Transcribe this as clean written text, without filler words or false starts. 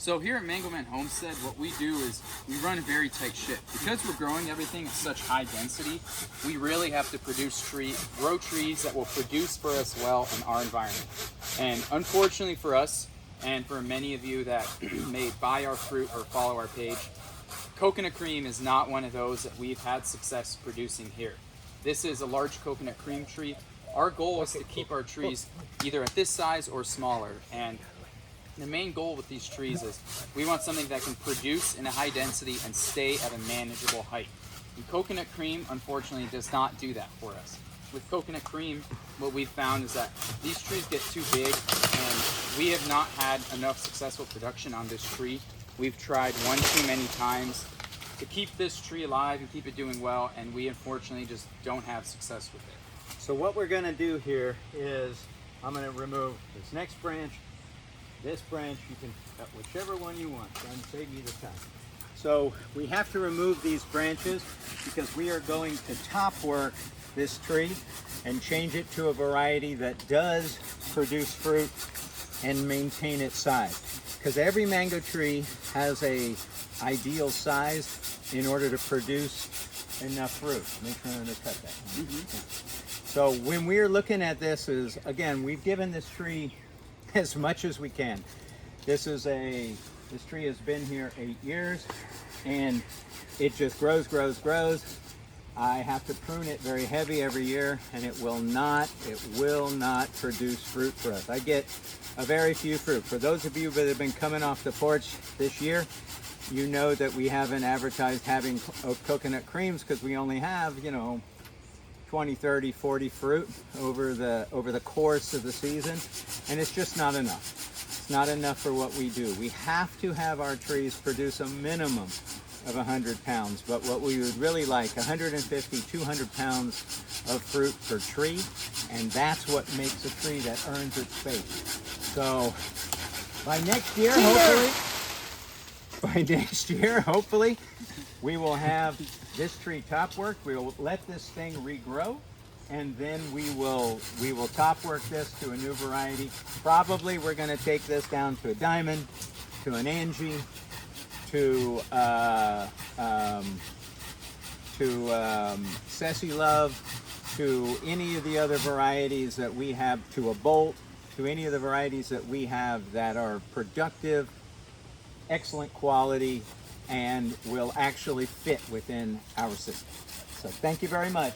So here at Mango Man Homestead, what we do is we run a very tight ship. Because we're growing everything at such high density, we really have to grow trees that will produce for us well in our environment. And unfortunately for us, and for many of you that may buy our fruit or follow our page, coconut cream is not one of those that we've had success producing here. This is a large coconut cream tree. Our goal is to keep our trees either at this size or smaller. And the main goal with these trees is we want something that can produce in a high density and stay at a manageable height. And coconut cream, unfortunately, does not do that for us. With coconut cream, what we've found is that these trees get too big, and we have not had enough successful production on this tree. We've tried one too many times to keep this tree alive and keep it doing well, and we unfortunately just don't have success with it. So what we're going to do here is I'm going to remove this next branch, this branch. You can cut whichever one you want, trying to save you the time. So we have to remove these branches because we are going to top work this tree and change it to a variety that does produce fruit and maintain its size. Because every mango tree has a ideal size in order to produce enough fruit. Make sure to cut that. So when we're looking at this is, again, we've given this tree as much as we can. This tree has been here 8 years and it just grows. I have to prune it very heavy every year, and it will not produce fruit for us. I get a very few fruit. For those of you that have been coming off the porch this year, you know that we haven't advertised having coconut creams because we only have, 20, 30, 40 fruit over the course of the season, and it's just not enough. It's not enough for what we do. We have to have our trees produce a minimum of 100 pounds, but what we would really like, 150, 200 pounds of fruit per tree, and that's what makes a tree that earns its fate. So by next year, hopefully, we will have this tree top work. We will let this thing regrow, and then we will top work this to a new variety. Probably we're going to take this down to a diamond, to an Angie, to Ceci Love, to any of the other varieties that we have, to a Bolt, to any of the varieties that we have that are productive, excellent quality, and will actually fit within our system. So thank you very much.